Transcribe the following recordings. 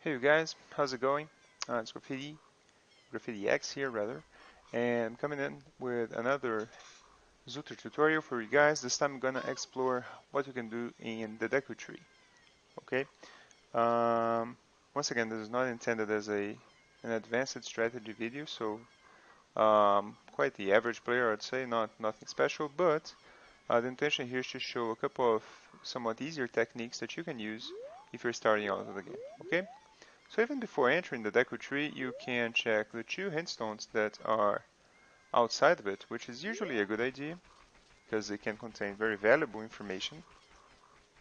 Hey you guys, how's it going? It's Graffiti X here rather, and coming in with another Zooter tutorial for you guys. This time I'm gonna explore what you can do in the Deku Tree. Okay. Um, Once again, this is not intended as an advanced strategy video, so quite the average player I'd say, not nothing special. But the intention here is to show a couple of somewhat easier techniques that you can use if you're starting out of the game. Okay. So even before entering the Deku Tree, you can check the two hintstones that are outside of it, which is usually a good idea because they can contain very valuable information.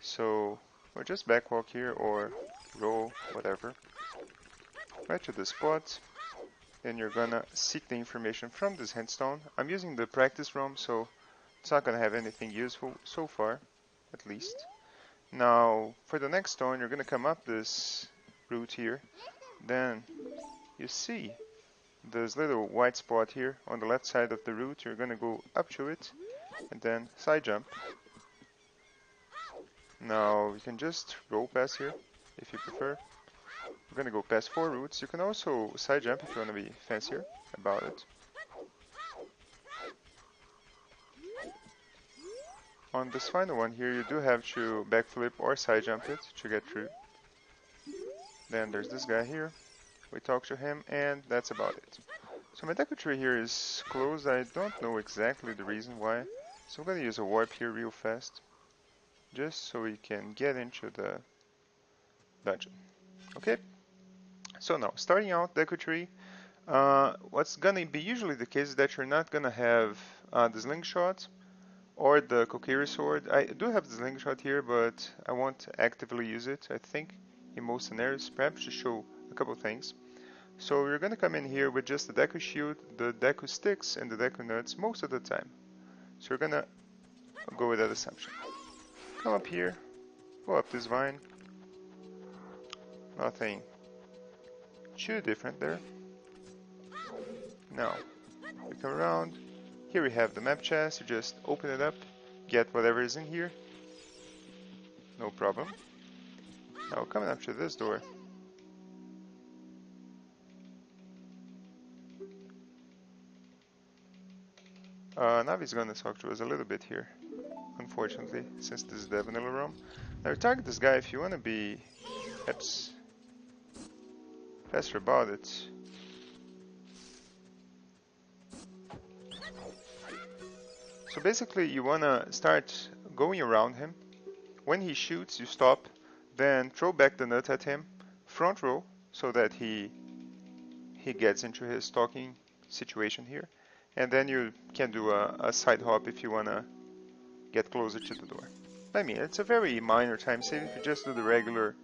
So we'll just backwalk here or roll, whatever, right to the spot, and you're gonna seek the information from this hintstone. I'm using the practice room, so it's not gonna have anything useful so far, at least. Now, for the next stone, you're gonna come up this route here, then you see this little white spot here on the left side of the route. You're gonna go up to it and then side jump. Now you can just roll past here if you prefer. We're gonna go past 4 routes. You can also side jump if you wanna be fancier about it. On this final one here, you do have to backflip or side jump it to get through. Then there's this guy here. We talk to him and that's about it. So my Deku Tree here is closed. I don't know exactly the reason why. So I'm gonna use a warp here real fast, just so we can get into the dungeon. Okay, so now starting out Deku Tree, what's gonna be usually the case is that you're not gonna have the slingshot or the Kokiri sword. I do have the slingshot here, but I won't actively use it, I think, in most scenarios, perhaps to show a couple things. So you're gonna come in here with just the Deku shield, the Deku sticks, and the Deku nuts most of the time. So you're gonna go with that assumption. Come up here, go up this vine. Nothing too different there. Now, we come around. Here we have the map chest. You just open it up, get whatever is in here. No problem. Now, coming up to this door. Navi's gonna talk to us a little bit here, unfortunately, since this is the vanilla room. Now, you target this guy if you want to be perhaps faster about it. So basically, you want to start going around him. When he shoots, you stop, then throw back the nut at him, front row, so that he gets into his stalking situation here. And then you can do a side hop if you want to get closer to the door. I mean, it's a very minor time save. If you just do the regular,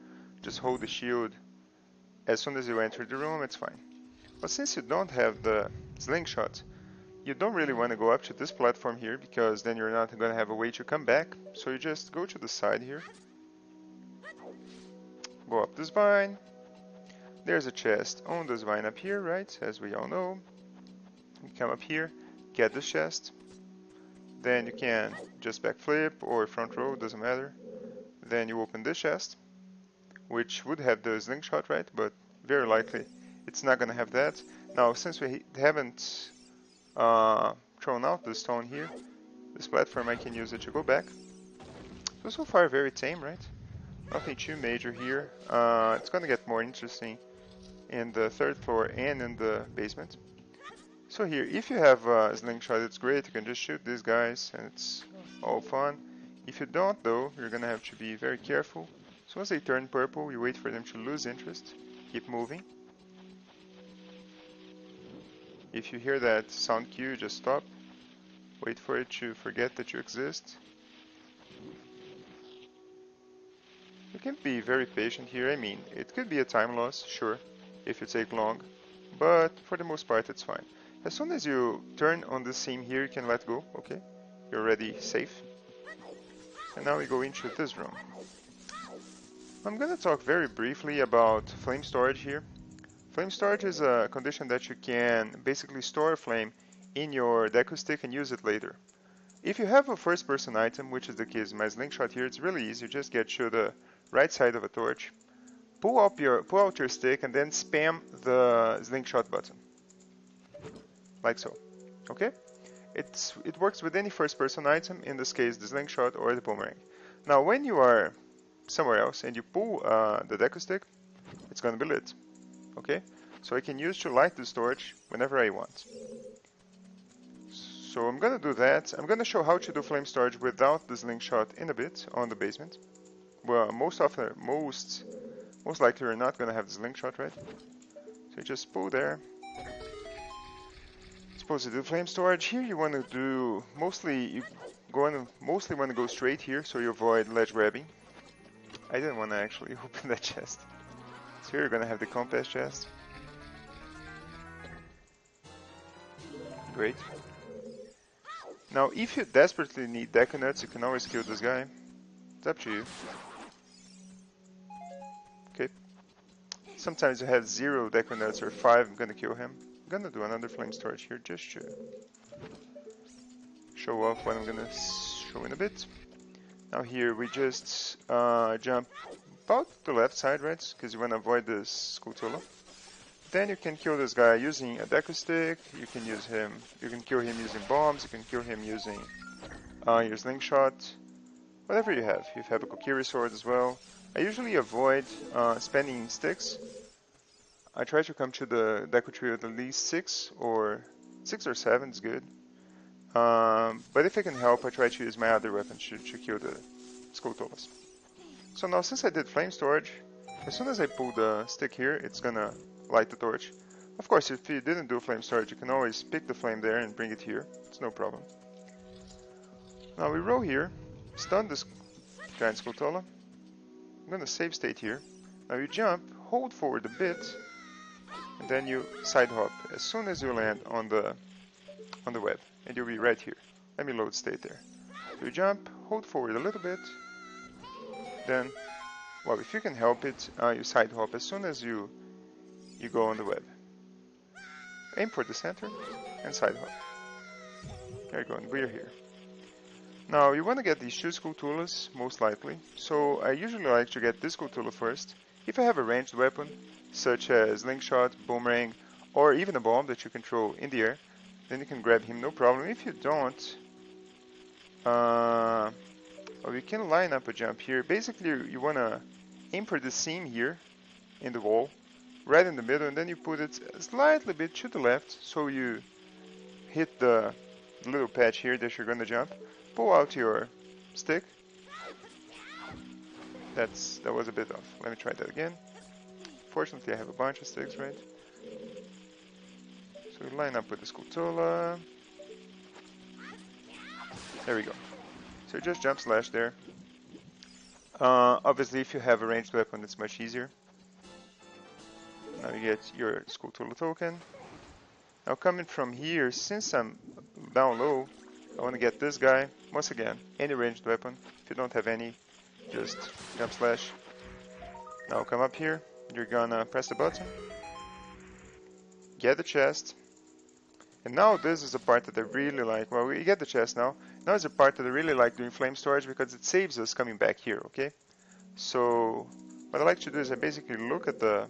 just hold the shield. As soon as you enter the room, it's fine. But since you don't have the slingshot, you don't really want to go up to this platform here, because then you're not going to have a way to come back. So you just go to the side here. Go up this vine. There's a chest on this vine up here, right? As we all know. You come up here, get this chest. Then you can just backflip or front row, doesn't matter. Then you open this chest, which would have the slingshot, right? But very likely it's not gonna have that. Now, since we haven't thrown out the stone here, this platform, I can use it to go back. So far very tame, right? Nothing too major here. It's gonna get more interesting in the 3rd floor and in the basement. So here, if you have a slingshot, it's great. You can just shoot these guys and it's all fun. If you don't though, you're gonna have to be very careful. So once they turn purple, you wait for them to lose interest. Keep moving. If you hear that sound cue, just stop. Wait for it to forget that you exist. You can be very patient here. I mean, it could be a time loss, sure, if you take long. But for the most part, it's fine. As soon as you turn on the seam here, you can let go, okay? You're already safe. And now we go into this room. I'm gonna talk very briefly about flame storage here. Flame storage is a condition that you can basically store a flame in your Deku stick and use it later. If you have a first person item, which is the case in my slingshot here, it's really easy. You just get to the right side of a torch, pull out your stick and then spam the slingshot button, like so. Okay? It works with any first-person item, in this case the slingshot or the boomerang. Now when you are somewhere else and you pull the Deku stick, it's gonna be lit. Okay? So I can use to light the storage whenever I want. So I'm gonna do that. I'm gonna show how to do flame storage without the slingshot in a bit on the basement. Well, most likely we're not gonna have the slingshot, right? So you just pull there. Supposed to do flame storage here. You want to do mostly want to go straight here, so you avoid ledge grabbing. I didn't want to actually open that chest. So here you're gonna have the compass chest. Great. Now, if you desperately need Deku nuts, you can always kill this guy. It's up to you. Okay. Sometimes you have 0 Deku nuts or 5. I'm gonna kill him. I'm gonna do another flame storage here just to show off what I'm gonna show in a bit. Now here we just jump about the left side, right? Because you want to avoid this Skulltula. Then you can kill this guy using a Deku stick. You can kill him using bombs. You can kill him using your slingshot. Whatever you have. You have a Kokiri sword as well. I usually avoid spending sticks. I try to come to the Deku Tree with at least 6 or 7 is good. But if I can help, I try to use my other weapons to kill the Skulltulas. So now, since I did flame storage, as soon as I pull the stick here, it's gonna light the torch. Of course, if you didn't do flame storage, you can always pick the flame there and bring it here. It's no problem. Now we roll here, stun this giant Skulltula. I'm gonna save state here. Now you jump, hold forward a bit, and then you side hop as soon as you land on the web, and you'll be right here. Let me load state there. So you jump, hold forward a little bit, then, well, if you can help it, you side hop as soon as you go on the web. Aim for the center and side hop. There you go, and we're here. Now you want to get these 2 Skulltulas, most likely. So I usually like to get this Skulltula first. If I have a ranged weapon, such as slingshot, boomerang, or even a bomb that you can throw in the air, then you can grab him, no problem. If you don't, well, you can line up a jump here. Basically, you want to aim for the seam here in the wall, right in the middle, and then you put it a slightly bit to the left, so you hit the little patch here that you're going to jump. Pull out your stick. That was a bit off. Let me try that again. Fortunately, I have a bunch of sticks, right? So we line up with the Skulltula. There we go. So just jump slash there. Obviously, if you have a ranged weapon, it's much easier. Now you get your Skulltula token. Now coming from here, since I'm down low, I want to get this guy. Once again, any ranged weapon. If you don't have any, just jump slash. Now come up here. You're gonna press the button. Get the chest. And now this is the part that I really like. Well, we get the chest now. Now is the part that I really like doing flame storage because it saves us coming back here, okay? So what I like to do is I basically look at the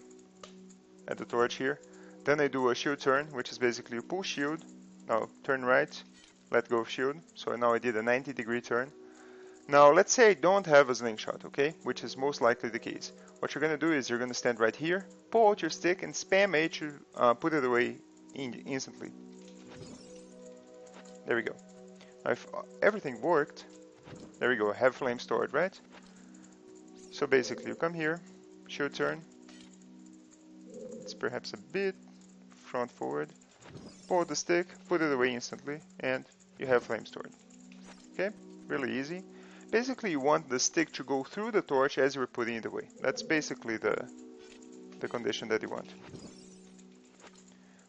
torch here. Then I do a shield turn, which is basically you pull shield. Now turn right, let go of shield. So now I did a 90-degree turn. Now let's say I don't have a slingshot, okay? Which is most likely the case. What you're gonna do is you're gonna stand right here, pull out your stick and spam A to put it away instantly. There we go. Now if everything worked, there we go, have flame stored, right? So basically you come here, shield turn. It's perhaps a bit front forward. Pull the stick, put it away instantly, and you have flame stored. Okay, really easy. Basically you want the stick to go through the torch as you're putting it away. That's basically the condition that you want.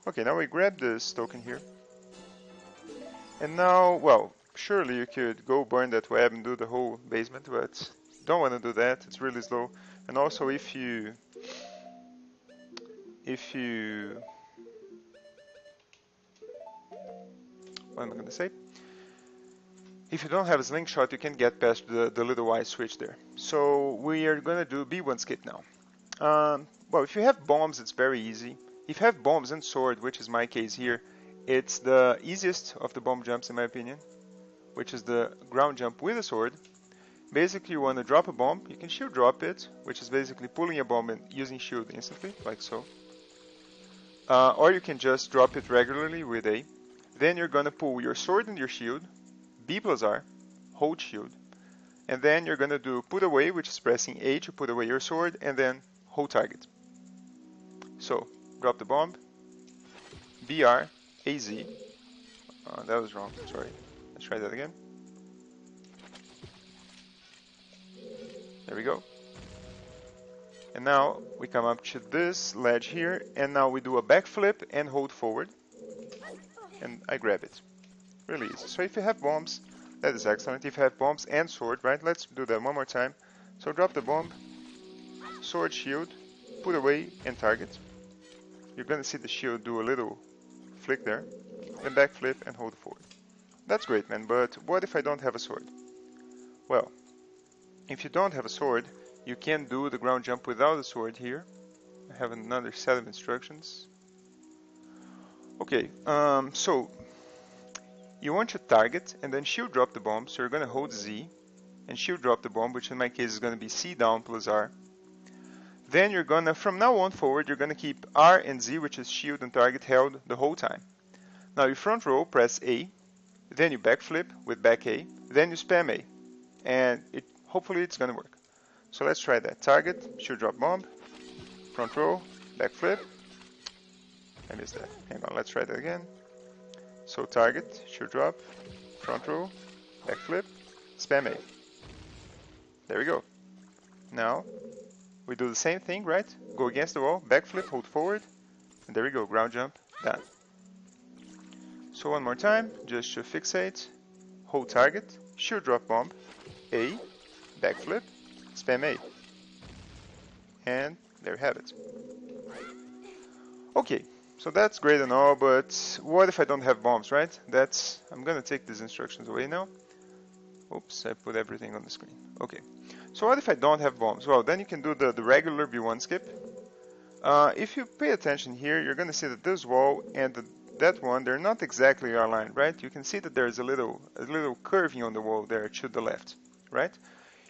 Okay, now we grab this token here. And now, well, surely you could go burn that web and do the whole basement, but don't want to do that. It's really slow. And also if you what am I going to say? If you don't have a slingshot, you can get past the little white switch there. So we are going to do B1 skip now. Well, if you have bombs, it's very easy. If you have bombs and sword, which is my case here, it's the easiest of the bomb jumps in my opinion, which is the ground jump with a sword. Basically, you want to drop a bomb, you can shield drop it, which is basically pulling a bomb and using shield instantly, like so. Or you can just drop it regularly with A. Then you're gonna pull your sword and your shield, B plus R, hold shield, and then you're gonna do put away, which is pressing A to put away your sword, and then hold target. So, drop the bomb, BR, AZ. That was wrong, sorry. Let's try that again. There we go. And now we come up to this ledge here, and now we do a backflip and hold forward. And I grab it. Really easy. So if you have bombs, that is excellent. If you have bombs and sword, right? Let's do that one more time. So drop the bomb, sword, shield, put away, and target. You're gonna see the shield do a little flick there. Then backflip and hold forward. That's great, man, but what if I don't have a sword? Well, if you don't have a sword, you can do the ground jump without a sword here. I have another set of instructions. Okay, so you want to target and then shield drop the bomb, so you're going to hold Z and shield drop the bomb, which in my case is going to be C down plus R. Then you're going to, from now on forward, you're going to keep R and Z, which is shield and target, held the whole time. Now you front row, press A, then you backflip with back A, then you spam A, and hopefully it's going to work. So let's try that. Target, shield drop bomb, front row, backflip. I missed that. Hang on, let's try that again. So target, shield drop, front row, backflip, spam A. There we go. Now we do the same thing, right? Go against the wall, backflip, hold forward, and there we go. Ground jump, done. So one more time, just to fixate, hold target, shield drop bomb, A, backflip, spam A. And there you have it. Okay, so that's great and all, but what if I don't have bombs, right? I'm gonna take these instructions away now. Oops, I put everything on the screen. Okay, so what if I don't have bombs? Well, then you can do the regular B1 skip. If you pay attention here, you're gonna see that this wall and that one, they're not exactly aligned, right? You can see that there's a little curving on the wall there to the left, right?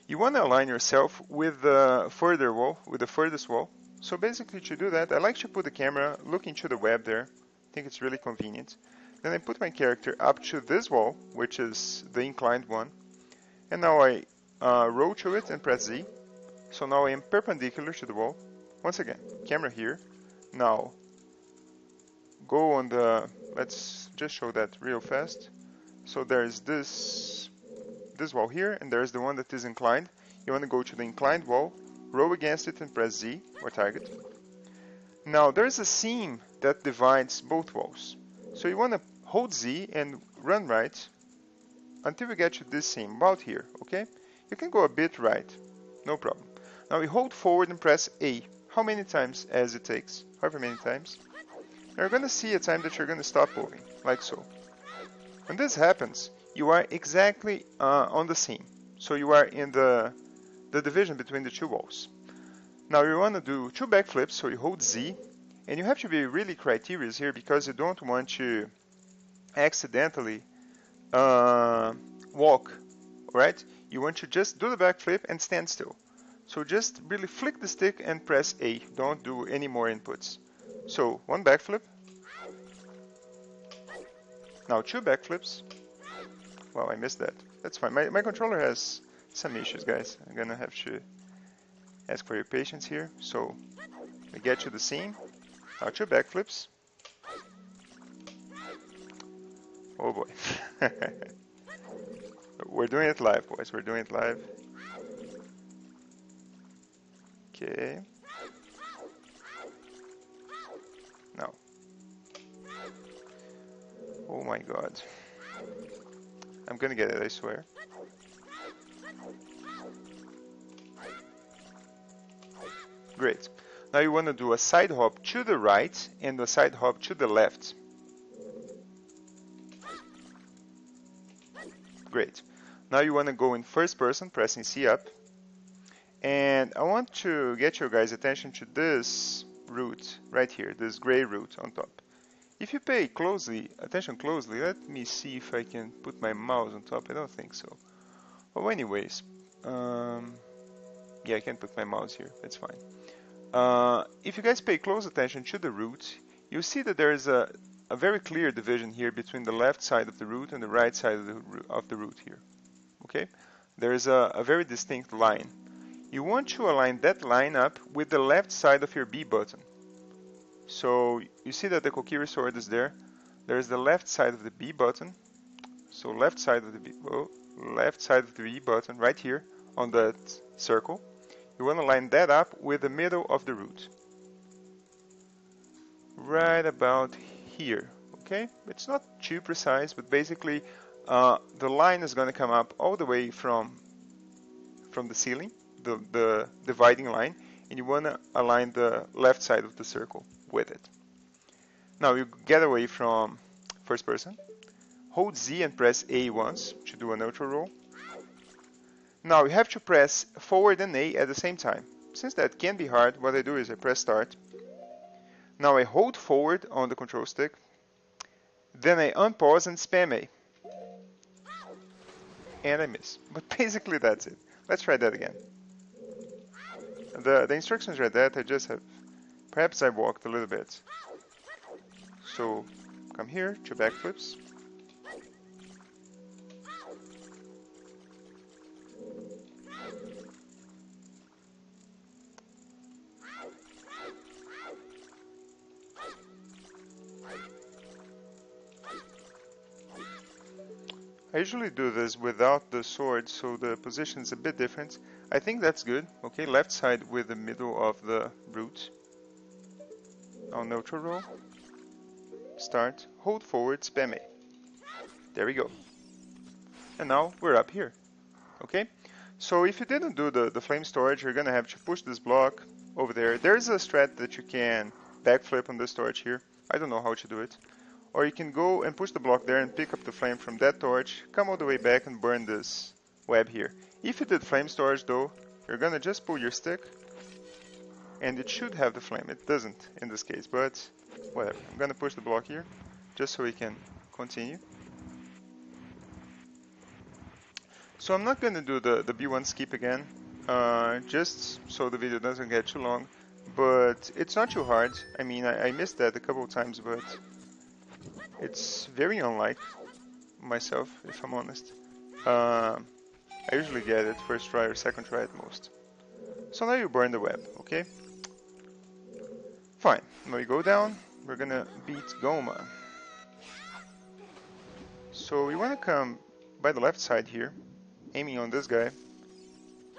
You want to align yourself with the further wall, with the furthest wall. So basically to do that, I like to put the camera looking to the web there. I think it's really convenient. Then I put my character up to this wall, which is the inclined one. And now I roll to it and press Z. So now I am perpendicular to the wall. Once again, camera here. Now go on the, let's just show that real fast. So there's this wall here, and there's the one that is inclined. You want to go to the inclined wall, roll against it and press Z or target. Now there's a seam that divides both walls. So you want to hold Z and run right until we get to this seam, about here, okay? You can go a bit right, no problem. Now we hold forward and press A, how many times as it takes, however many times. Now you're going to see a time that you're going to stop moving, like so. When this happens, you are exactly on the seam. So you are in the division between the two walls. Now you want to do 2 backflips, so you hold Z, and you have to be really criterious here because you don't want to accidentally walk, right? You want to just do the backflip and stand still. So just really flick the stick and press A. Don't do any more inputs. So 1 backflip. Now 2 backflips. Wow, I missed that. That's fine. My controller has some issues, guys. I'm gonna have to ask for your patience here. So we get to the seam. Now 2 backflips. Oh boy. We're doing it live, boys. We're doing it live. Okay. Now. Oh my god. I'm gonna get it, I swear. Great. Now you want to do a side hop to the right and a side hop to the left. Great. Now you want to go in first person, pressing C up. And I want to get your guys' attention to this root right here, this gray root on top. If you pay attention closely, let me see if I can put my mouse on top. I don't think so. Well, anyways, yeah, I can put my mouse here. That's fine. If you guys pay close attention to the root, you'll see that there is a very clear division here between the left side of the root and the right side of the root here. Okay, there is a very distinct line. You want to align that line up with the left side of your B button. So you see that the Kokiri sword is there. There's the left side of the B button. So left side of the B button right here on that circle. You want to line that up with the middle of the root. Right about here. Okay, it's not too precise, but basically the line is going to come up all the way from the ceiling, the dividing line, and you want to align the left side of the circle with it. Now you get away from first person, hold Z and press A once to do a neutral roll. Now you have to press forward and A at the same time. Since that can be hard, what I do is I press start. Now I hold forward on the control stick, then I unpause and spam A. And I miss. But basically that's it. Let's try that again. The instructions are that I just have, perhaps I walked a little bit. So come here, 2 backflips. I usually do this without the sword, so the position is a bit different. I think that's good. Okay, left side with the middle of the root. On neutral roll. Start, hold forward, spam A. There we go. And now we're up here. Okay, so if you didn't do the flame storage, you're gonna have to push this block over there. There's a strat that you can backflip on the storage here. I don't know how to do it. Or you can go and push the block there and pick up the flame from that torch, come all the way back and burn this web here. If you did flame storage though, you're gonna just pull your stick and it should have the flame. It doesn't in this case, but whatever. I'm gonna push the block here just so we can continue. So I'm not gonna do the B1 skip again, just so the video doesn't get too long, but it's not too hard. I mean, I missed that a couple of times, but it's very unlike myself, if I'm honest. I usually get it first try or second try at most. So now you burn the web, okay? Fine, now we go down, we're gonna beat Gohma. So we wanna come by the left side here, aiming on this guy.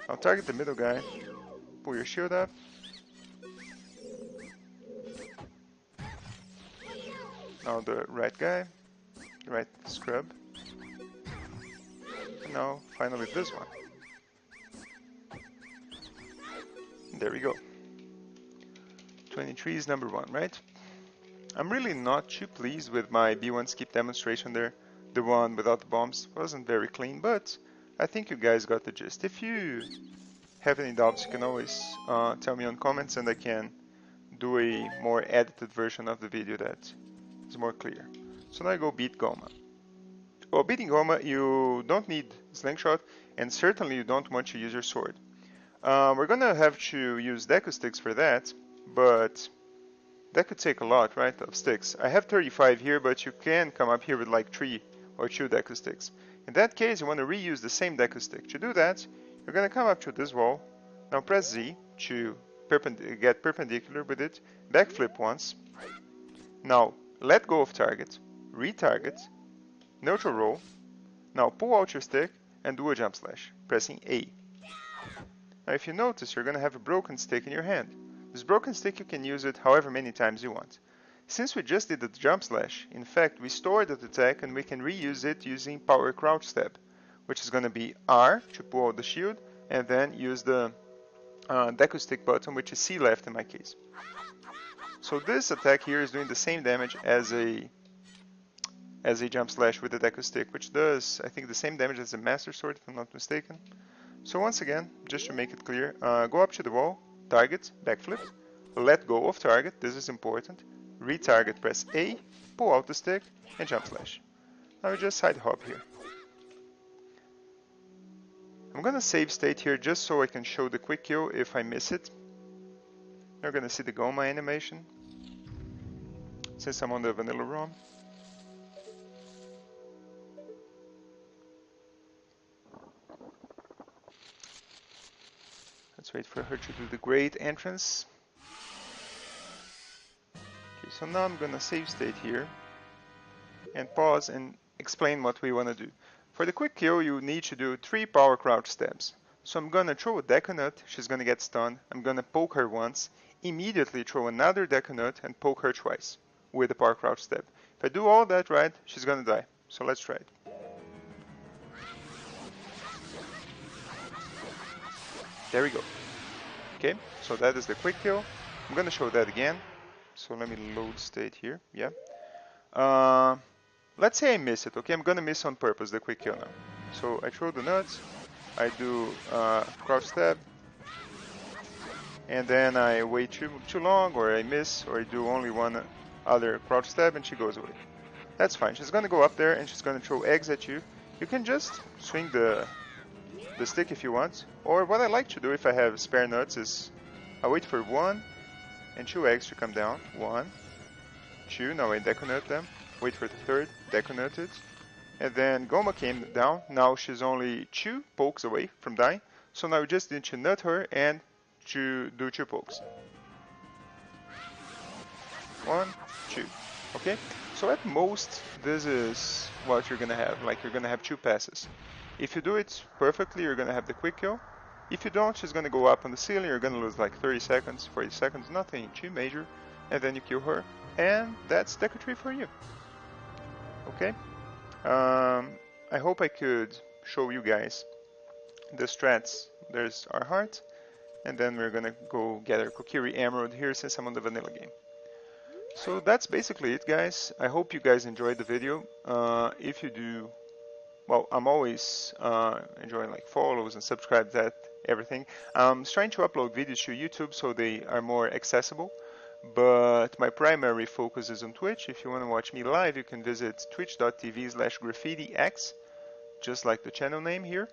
I'll target the middle guy, pull your shield up. Now the right guy, right scrub. And now finally this one. There we go. 23 is number 1, right? I'm really not too pleased with my B1 skip demonstration there. The one without the bombs wasn't very clean, but I think you guys got the gist. If you have any doubts, you can always tell me on comments and I can do a more edited version of the video that is more clear. So now I go beat Gohma. Well, beating Gohma, you don't need slingshot, and certainly you don't want to use your sword. We're gonna have to use Deku sticks for that, but that could take a lot, right, of sticks. I have 35 here, but you can come up here with like 3 or 2 Deku sticks. In that case, you want to reuse the same Deku stick. To do that, you're gonna come up to this wall. Now press Z to get perpendicular with it. Backflip once. Now let go of target, retarget, neutral roll. Now pull out your stick and do a jump slash, pressing A. Now if you notice, you're going to have a broken stick in your hand. This broken stick, you can use it however many times you want. Since we just did the jump slash, in fact we stored that attack and we can reuse it using power crouch step, which is going to be R to pull out the shield and then use the Deku stick button, which is C left in my case. So this attack here is doing the same damage as a jump slash with the Deku stick, which does, I think, the same damage as a Master Sword, if I'm not mistaken. So once again, just to make it clear, go up to the wall, target, backflip, let go of target, this is important, retarget, press A, pull out the stick, and jump slash. Now we just side hop here. I'm gonna save state here just so I can show the quick kill if I miss it. You're gonna see the Gohma animation, since I'm on the vanilla ROM. Let's wait for her to do the great entrance. Okay, so now I'm gonna save state here and pause and explain what we wanna do. For the quick kill, you need to do 3 power crouch stabs. So I'm gonna throw a Deku Nut, she's gonna get stunned, I'm gonna poke her once, immediately throw another Deku Nut and poke her twice with a power crouch stab. If I do all that right, she's gonna die. So let's try it. There we go. Okay, so that is the quick kill. I'm gonna show that again. So let me load state here. Yeah. Let's say I miss it. Okay, I'm gonna miss on purpose the quick kill now. So I throw the nuts. I do crouch stab, and then I wait too long, or I miss, or I do only one other crouch stab, and she goes away. That's fine. She's gonna go up there and she's gonna throw eggs at you. You can just swing the stick if you want, or what I like to do if I have spare nuts is I wait for 1 and 2 eggs to come down. 1, 2, now I Deku Nut them, wait for the third, Deku Nut it, and then Gohma came down. Now she's only 2 pokes away from dying, so now we just need to nut her and to do 2 pokes. 1, 2, okay? So at most, this is what you're gonna have, like you're gonna have 2 passes. If you do it perfectly, you're gonna have the quick kill. If you don't, she's gonna go up on the ceiling, you're gonna lose like 30 seconds, 40 seconds, nothing too major, and then you kill her, and that's Deku Tree for you. Okay? I hope I could show you guys the strats. There's our heart, and then we're gonna go get our Kokiri Emerald here since I'm on the vanilla game. So that's basically it, guys. I hope you guys enjoyed the video. If you do, well, I'm always enjoying like follows and subscribe, that everything. I'm trying to upload videos to YouTube so they are more accessible, but my primary focus is on Twitch. If you want to watch me live, you can visit twitch.tv/graffitiX, just like the channel name here.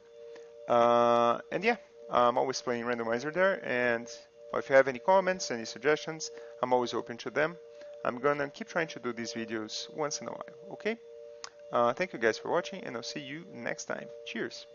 And yeah, I'm always playing Randomizer there, and if you have any comments, any suggestions, I'm always open to them. I'm gonna keep trying to do these videos once in a while, okay? Thank you guys for watching, and I'll see you next time. Cheers!